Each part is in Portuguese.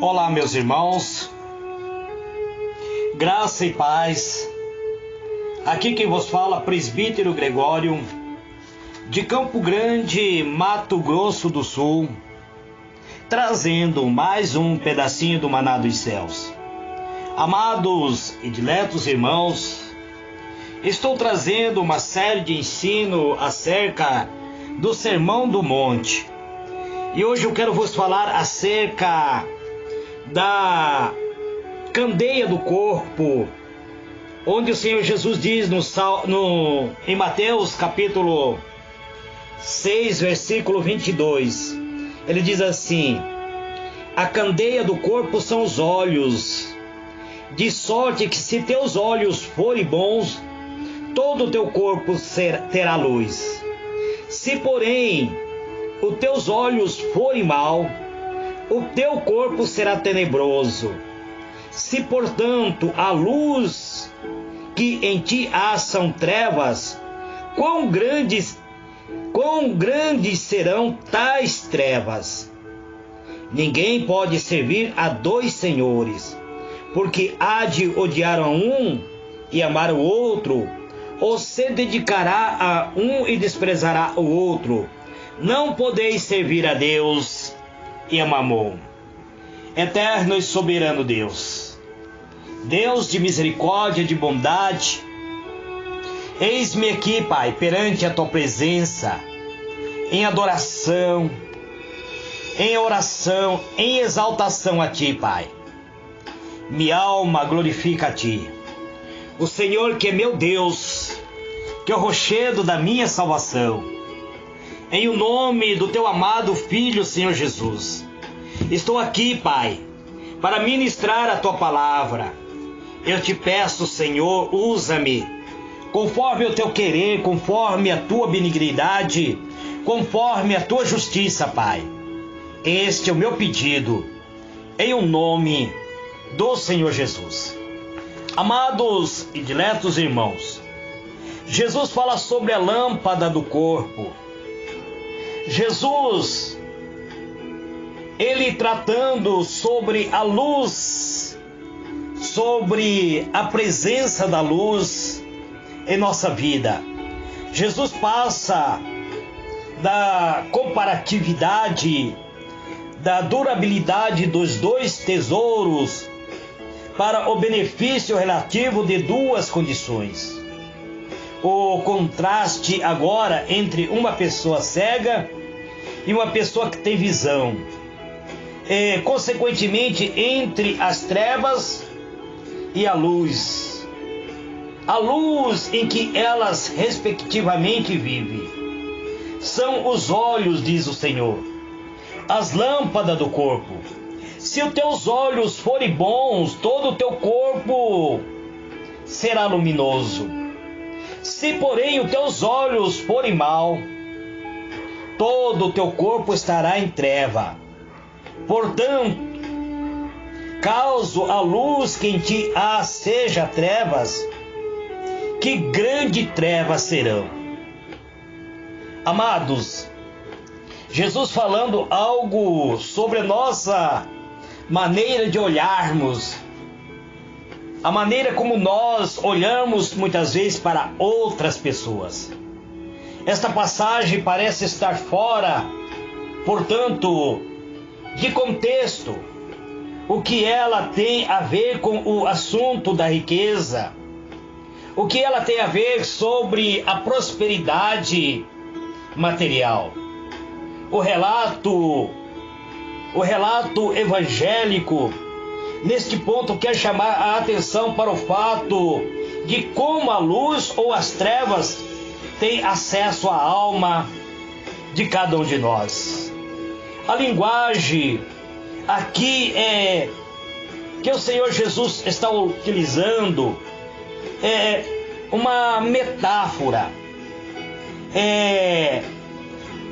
Olá, meus irmãos, graça e paz. Aqui quem vos fala, presbítero Gregório, de Campo Grande, Mato Grosso do Sul, trazendo mais um pedacinho do maná dos céus. Amados e diletos irmãos, estou trazendo uma série de ensino acerca do Sermão do Monte. E hoje eu quero vos falar acerca da candeia do corpo, onde o Senhor Jesus diz em Mateus capítulo 6, versículo 22, ele diz assim: a candeia do corpo são os olhos, de sorte que se teus olhos forem bons, todo o teu corpo terá luz. Se porém os teus olhos forem mau, o teu corpo será tenebroso. Se, portanto, a luz que em ti há são trevas, quão grandes serão tais trevas? Ninguém pode servir a dois senhores, porque há de odiar a um e amar o outro, ou se dedicará a um e desprezará o outro. Não podeis servir a Deus e a Mamon. Eterno e soberano Deus, Deus de misericórdia e de bondade, eis-me aqui, Pai, perante a Tua presença, em adoração, em oração, em exaltação a Ti, Pai. Minha alma glorifica a Ti, o Senhor que é meu Deus, que é o rochedo da minha salvação. Em o nome do Teu amado Filho, Senhor Jesus, estou aqui, Pai, para ministrar a Tua palavra. Eu te peço, Senhor, usa-me, conforme o Teu querer, conforme a Tua benignidade, conforme a Tua justiça, Pai. Este é o meu pedido, em o nome do Senhor Jesus. Amados e diletos irmãos, Jesus fala sobre a lâmpada do corpo. Jesus, ele tratando sobre a luz, sobre a presença da luz em nossa vida. Jesus passa da comparatividade, da durabilidade dos dois tesouros para o benefício relativo de duas condições. O contraste agora entre uma pessoa cega e uma pessoa que tem visão. E, consequentemente, entre as trevas e a luz. A luz em que elas respectivamente vivem. São os olhos, diz o Senhor, as lâmpadas do corpo. Se os teus olhos forem bons, todo o teu corpo será luminoso. Se, porém, os teus olhos forem mau, todo o teu corpo estará em treva. Portanto, caso a luz que em ti há seja trevas, que grande trevas serão. Amados, Jesus falando algo sobre a nossa maneira de olharmos, a maneira como nós olhamos muitas vezes para outras pessoas. Esta passagem parece estar fora, portanto, de contexto. O que ela tem a ver com o assunto da riqueza? O que ela tem a ver sobre a prosperidade material? O relato evangélico, neste ponto, quer chamar a atenção para o fato de como a luz ou as trevas têm acesso à alma de cada um de nós. A linguagem aqui que o Senhor Jesus está utilizando é uma metáfora,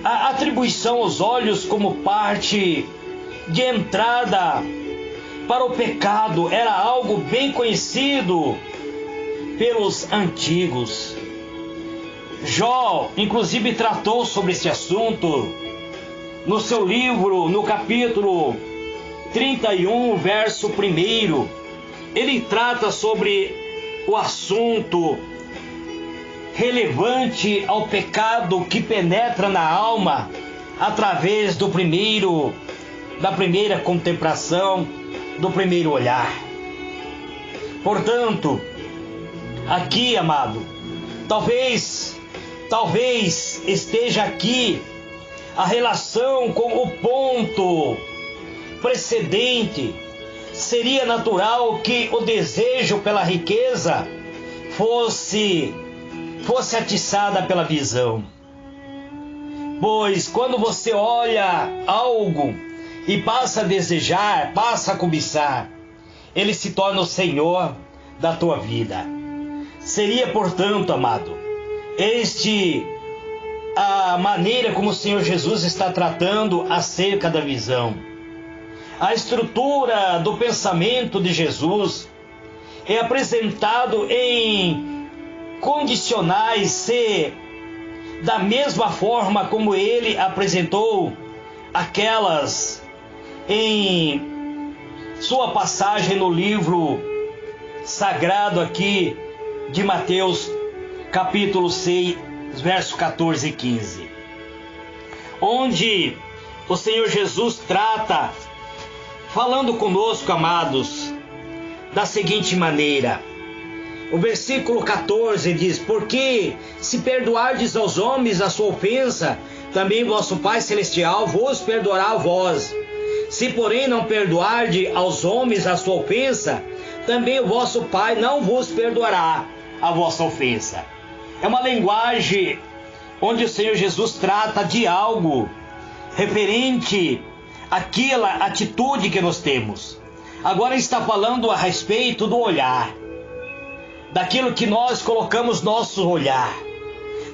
a atribuição aos olhos como parte de entrada para o pecado era algo bem conhecido pelos antigos. Jó, inclusive, tratou sobre esse assunto no seu livro, no capítulo 31, verso 1, ele trata sobre o assunto relevante ao pecado que penetra na alma através da primeira contemplação, do primeiro olhar. Portanto, aqui, amado, talvez esteja aqui a relação com o ponto precedente. Seria natural que o desejo pela riqueza fosse atiçada pela visão. Pois quando você olha algo e passa a desejar, passa a cobiçar, ele se torna o Senhor da tua vida. Seria, portanto, amado, a maneira como o Senhor Jesus está tratando acerca da visão. A estrutura do pensamento de Jesus é apresentado em condicionais da mesma forma como ele apresentou aquelas em sua passagem no livro sagrado aqui de Mateus, capítulo 6, verso 14 e 15, onde o Senhor Jesus trata, falando conosco, amados, da seguinte maneira. O versículo 14 diz: porque se perdoardes aos homens a sua ofensa, também vosso Pai Celestial vos perdoará a vós. Se porém não perdoardes aos homens a sua ofensa, também o vosso Pai não vos perdoará a vossa ofensa. É uma linguagem onde o Senhor Jesus trata de algo referente àquela atitude que nós temos. Agora ele está falando a respeito do olhar, daquilo que nós colocamos nosso olhar,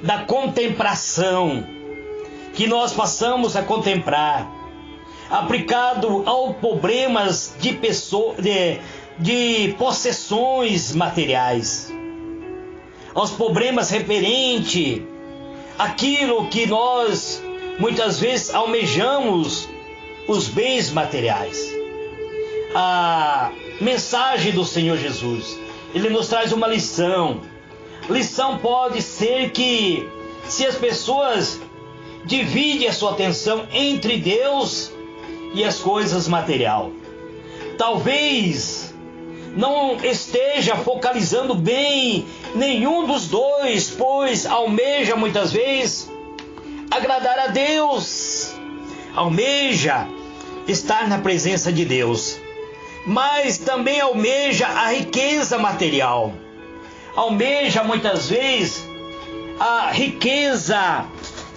da contemplação, que nós passamos a contemplar, aplicado aos problemas de possessões materiais, aos problemas referentes àquilo que nós muitas vezes almejamos, os bens materiais. A mensagem do Senhor Jesus, ele nos traz uma lição. Lição pode ser que, se as pessoas dividem a sua atenção entre Deus e as coisas materiais, talvez não esteja focalizando bem nenhum dos dois, pois almeja muitas vezes agradar a Deus, almeja estar na presença de Deus, mas também almeja a riqueza material, almeja muitas vezes a riqueza,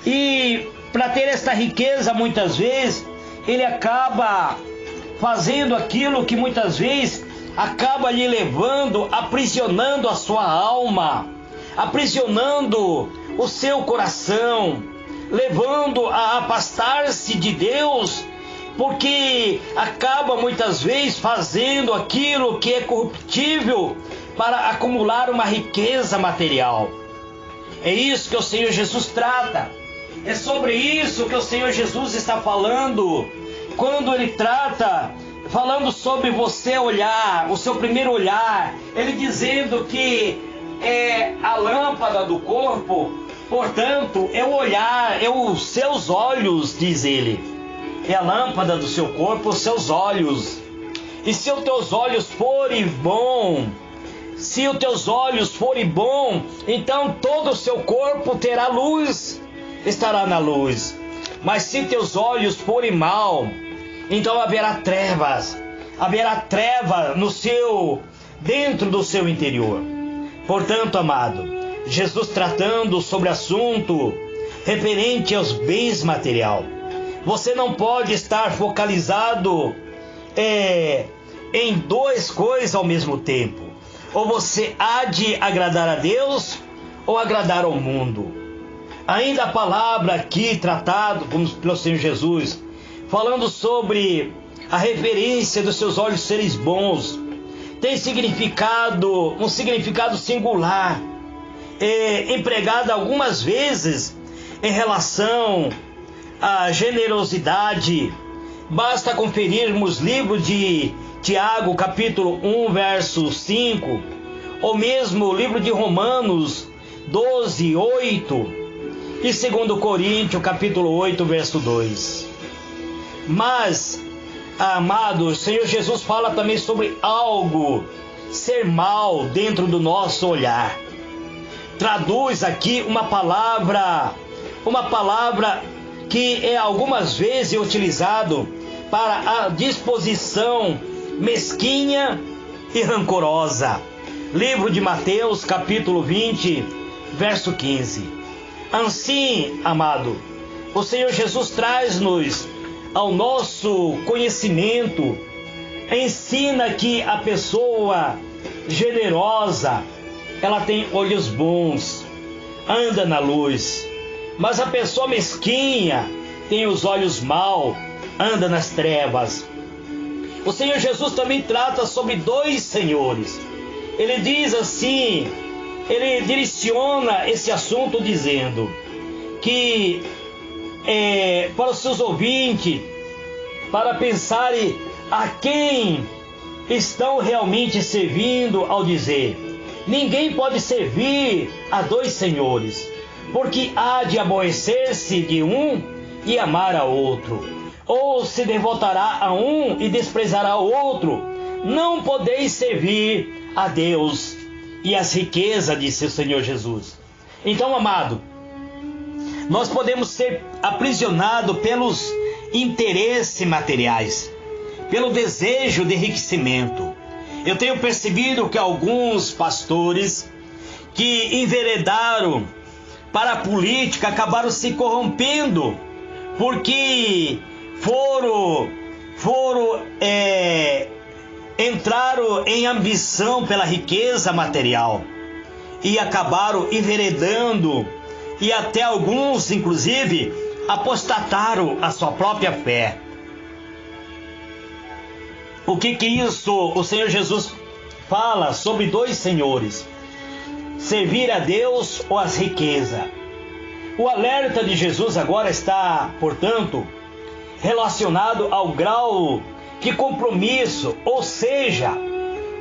e para ter esta riqueza muitas vezes ele acaba fazendo aquilo que muitas vezes acaba lhe levando, aprisionando a sua alma, aprisionando o seu coração, levando a afastar-se de Deus, porque acaba muitas vezes fazendo aquilo que é corruptível para acumular uma riqueza material. É isso que o Senhor Jesus trata. É sobre isso que o Senhor Jesus está falando quando ele trata, falando sobre você olhar, o seu primeiro olhar, ele dizendo que é a lâmpada do corpo, portanto, é o olhar, é os seus olhos, diz ele. É a lâmpada do seu corpo, os seus olhos. E se os teus olhos forem bons, então todo o seu corpo terá luz, estará na luz. Mas se teus olhos forem mal, então haverá treva dentro do seu interior. Portanto, amado, Jesus tratando sobre assunto referente aos bens materiais, você não pode estar focalizado em duas coisas ao mesmo tempo. Ou você há de agradar a Deus ou agradar ao mundo. Ainda a palavra aqui tratado pelo Senhor Jesus, falando sobre a referência dos seus olhos serem bons, tem um significado singular, empregado algumas vezes em relação à generosidade Basta conferirmos livro de Tiago, capítulo 1, verso 5, ou mesmo o livro de Romanos 12, 8, e 2 Coríntios, capítulo 8, verso 2. Mas, amados, o Senhor Jesus fala também sobre algo ser mal dentro do nosso olhar. Traduz aqui uma palavra que é algumas vezes utilizado para a disposição mesquinha e rancorosa. Livro de Mateus, capítulo 20, verso 15. Assim, amado, o Senhor Jesus traz-nos ao nosso conhecimento, ensina que a pessoa generosa, ela tem olhos bons, anda na luz, mas a pessoa mesquinha tem os olhos maus, anda nas trevas. O Senhor Jesus também trata sobre dois senhores. Ele diz assim, ele direciona esse assunto dizendo que para os seus ouvintes, para pensarem a quem estão realmente servindo, ao dizer: ninguém pode servir a dois senhores, porque há de aborrecer-se de um e amar a outro, ou se devotará a um e desprezará o outro. Não podeis servir a Deus e as riquezas, disse o Senhor Jesus. Então, amado, nós podemos ser aprisionados pelos interesses materiais, pelo desejo de enriquecimento. Eu tenho percebido que alguns pastores que enveredaram para a política acabaram se corrompendo, porque entraram em ambição pela riqueza material e acabaram enveredando, e até alguns, inclusive, apostataram a sua própria fé. O que isso o Senhor Jesus fala sobre dois senhores: servir a Deus ou as riquezas. O alerta de Jesus agora está, portanto, relacionado ao grau de compromisso, ou seja,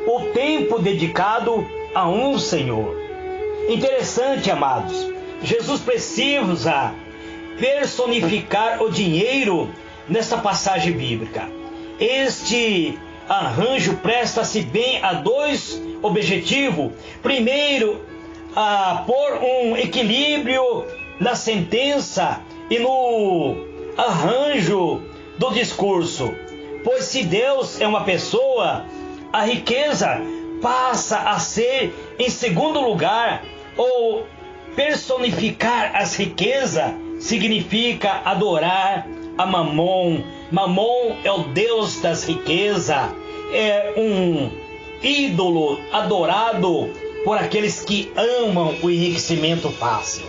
o tempo dedicado a um Senhor. Interessante, amados, Jesus precisa personificar o dinheiro nessa passagem bíblica. Este arranjo presta-se bem a dois objetivos. Primeiro, a pôr um equilíbrio na sentença e no arranjo do discurso. Pois se Deus é uma pessoa, a riqueza passa a ser em segundo lugar, ou personificar as riquezas significa adorar a Mamon. Mamon é o Deus das riquezas, é um ídolo adorado por aqueles que amam o enriquecimento fácil.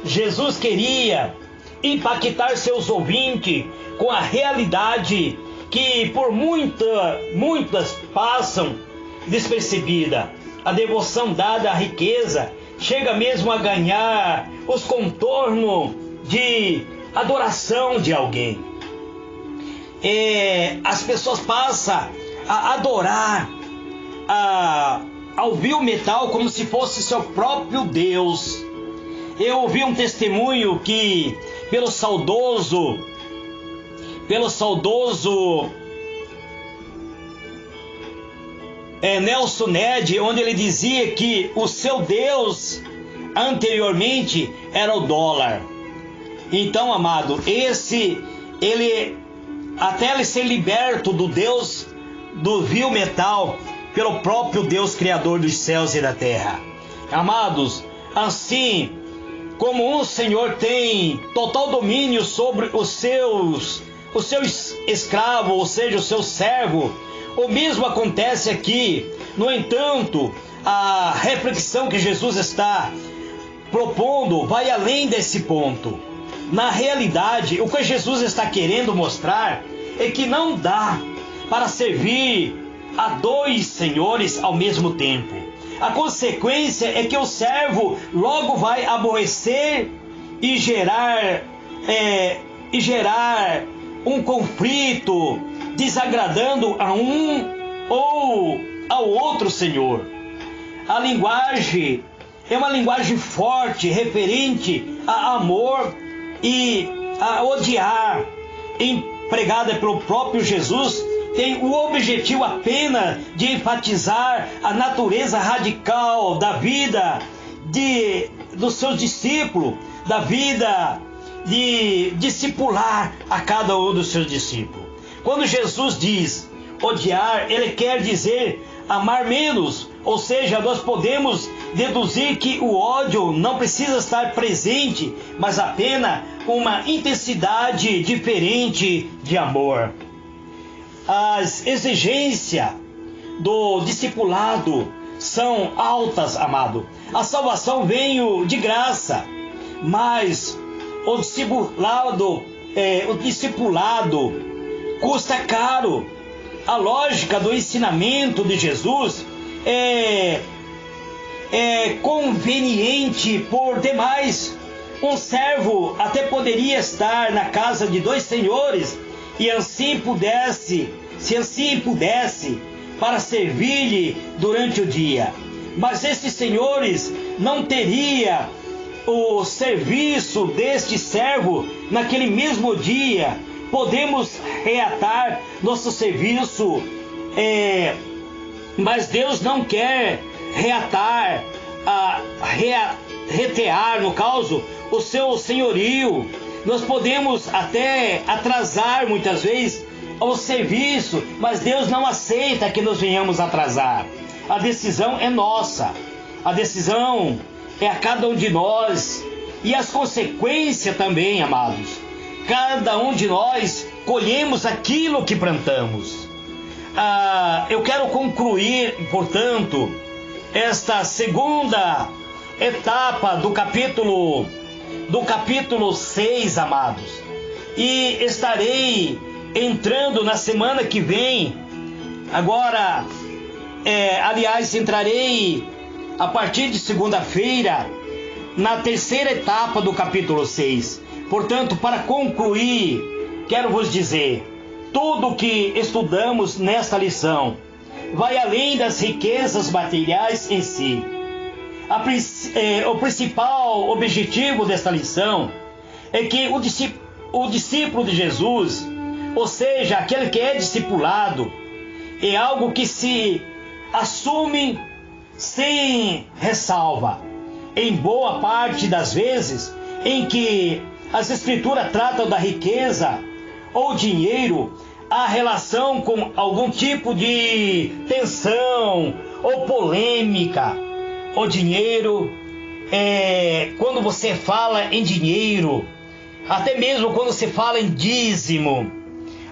Jesus queria impactar seus ouvintes com a realidade que por muitas passam despercebida. A devoção dada à riqueza chega mesmo a ganhar os contornos de adoração de alguém. As pessoas passam a adorar ao vil metal como se fosse seu próprio Deus. Eu ouvi um testemunho que pelo saudoso Nelson Ned, onde ele dizia que o seu Deus anteriormente era o dólar. Então, amado, até ele ser liberto do Deus do vil metal pelo próprio Deus criador dos céus e da terra. Amados, assim como o Senhor tem total domínio sobre os seus escravos, ou seja, o seu servo, o mesmo acontece aqui. No entanto, a reflexão que Jesus está propondo vai além desse ponto. Na realidade, o que Jesus está querendo mostrar é que não dá para servir a dois senhores ao mesmo tempo. A consequência é que o servo logo vai aborrecer e gerar um conflito, desagradando a um ou ao outro senhor. A linguagem é uma linguagem forte, referente a amor e a odiar, empregada pelo próprio Jesus, tem o objetivo apenas de enfatizar a natureza radical da vida dos seus discípulos, da vida de discipular a cada um dos seus discípulos. Quando Jesus diz odiar, ele quer dizer amar menos, ou seja, nós podemos deduzir que o ódio não precisa estar presente, mas apenas uma intensidade diferente de amor. As exigências do discipulado são altas, amado. A salvação veio de graça, mas o discipulado custa caro. A lógica do ensinamento de Jesus é conveniente por demais. Um servo até poderia estar na casa de dois senhores e se assim pudesse, para servir-lhe durante o dia. Mas esses senhores não teriam o serviço deste servo naquele mesmo dia. Podemos reatar nosso serviço, mas Deus não quer retear, no caso, o seu senhorio. Nós podemos até atrasar muitas vezes o serviço, mas Deus não aceita que nós venhamos atrasar. A decisão é nossa, a decisão é a cada um de nós, e as consequências também, amados. Cada um de nós colhemos aquilo que plantamos. Eu quero concluir, portanto, esta segunda etapa do capítulo 6, amados. E estarei entrando na semana que vem. Agora, entrarei a partir de segunda-feira na terceira etapa do capítulo 6. Portanto, para concluir, quero vos dizer, tudo que estudamos nesta lição vai além das riquezas materiais em si. O principal objetivo desta lição é que o discípulo de Jesus, ou seja, aquele que é discipulado, é algo que se assume sem ressalva. Em boa parte das vezes em que as Escrituras tratam da riqueza ou dinheiro, há relação com algum tipo de tensão ou polêmica. O dinheiro, quando você fala em dinheiro, até mesmo quando se fala em dízimo,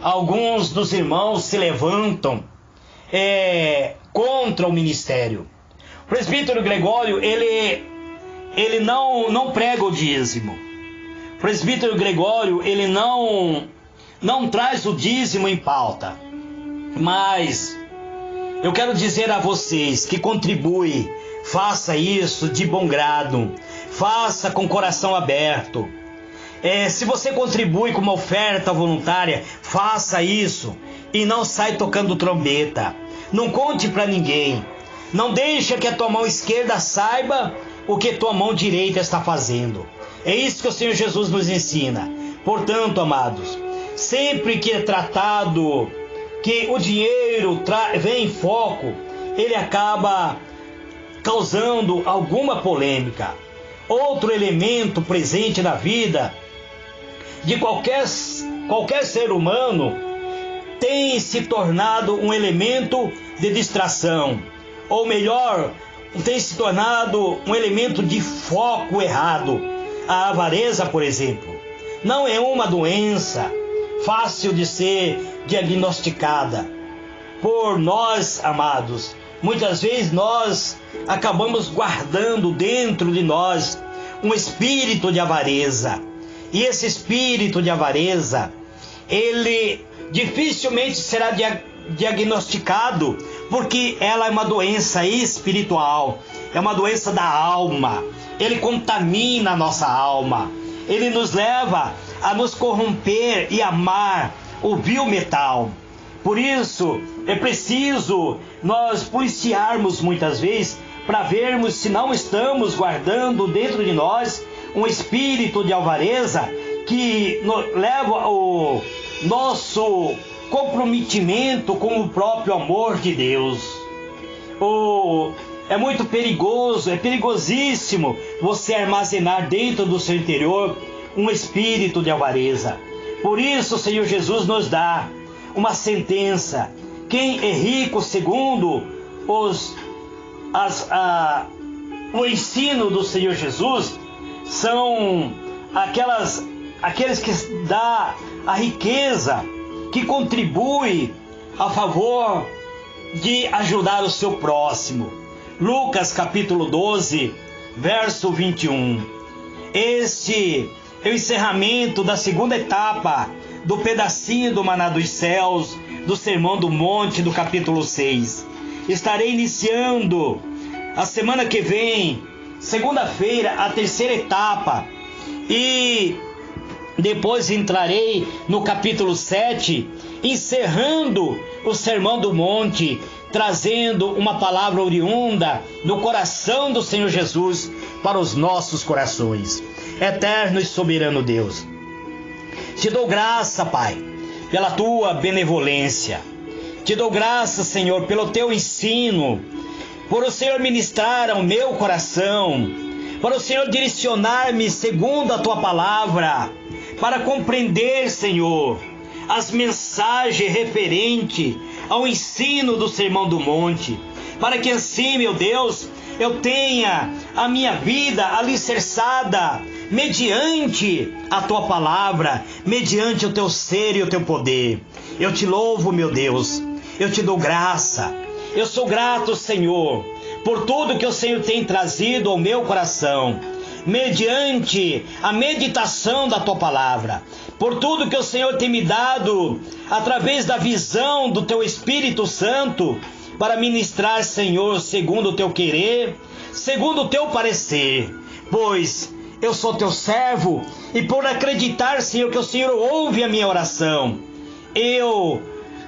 alguns dos irmãos se levantam contra o ministério. O presbítero Gregório, ele não prega o dízimo. O presbítero Gregório, ele não traz o dízimo em pauta. Mas eu quero dizer a vocês que contribui, faça isso de bom grado, faça com o coração aberto. Se você contribui com uma oferta voluntária, faça isso e não sai tocando trombeta. Não conte para ninguém. Não deixe que a tua mão esquerda saiba o que tua mão direita está fazendo. É isso que o Senhor Jesus nos ensina. Portanto, amados, sempre que é tratado que o dinheiro vem em foco, ele acaba causando alguma polêmica. Outro elemento presente na vida de qualquer ser humano tem se tornado um elemento de distração, ou melhor, tem se tornado um elemento de foco errado. A avareza, por exemplo, não é uma doença fácil de ser diagnosticada por nós, amados. Muitas vezes nós acabamos guardando dentro de nós um espírito de avareza. E esse espírito de avareza, ele dificilmente será diagnosticado, porque ela é uma doença espiritual, é uma doença da alma. Ele contamina a nossa alma, ele nos leva a nos corromper e amar o biometal. Por isso, é preciso nós policiarmos muitas vezes para vermos se não estamos guardando dentro de nós um espírito de alvareza que leva o nosso comprometimento com o próprio amor de Deus. É muito perigoso, é perigosíssimo você armazenar dentro do seu interior um espírito de avareza. Por isso o Senhor Jesus nos dá uma sentença: quem é rico segundo o ensino do Senhor Jesus são aqueles que dá a riqueza, que contribui a favor de ajudar o seu próximo. Lucas capítulo 12, verso 21. Este é o encerramento da segunda etapa do pedacinho do Maná dos Céus, do Sermão do Monte, do capítulo 6. Estarei iniciando a semana que vem, segunda-feira, a terceira etapa, e depois entrarei no capítulo 7, encerrando o Sermão do Monte, trazendo uma palavra oriunda do coração do Senhor Jesus para os nossos corações. Eterno e soberano Deus, te dou graça, Pai, pela tua benevolência. Te dou graça, Senhor, pelo teu ensino, por o Senhor ministrar ao meu coração, para o Senhor direcionar-me segundo a tua palavra, para compreender, Senhor, as mensagens referentes ao ensino do Sermão do Monte, para que assim, meu Deus, eu tenha a minha vida alicerçada mediante a tua palavra, mediante o teu ser e o teu poder. Eu te louvo, meu Deus, eu te dou graça. Eu sou grato, Senhor, por tudo que o Senhor tem trazido ao meu coração, mediante a meditação da tua palavra, por tudo que o Senhor tem me dado através da visão do teu Espírito Santo, para ministrar, Senhor, segundo o teu querer, segundo o teu parecer, pois eu sou teu servo, e por acreditar, Senhor, que o Senhor ouve a minha oração, eu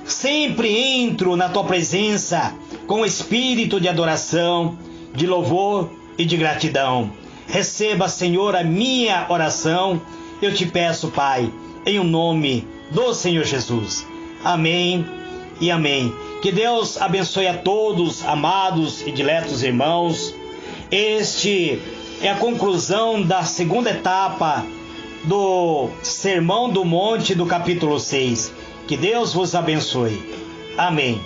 sempre entro na tua presença com espírito de adoração, de louvor e de gratidão. Receba, Senhor, a minha oração, eu te peço, Pai, em o nome do Senhor Jesus. Amém e amém. Que Deus abençoe a todos, amados e diletos irmãos. Este é a conclusão da segunda etapa do Sermão do Monte do capítulo 6. Que Deus vos abençoe. Amém.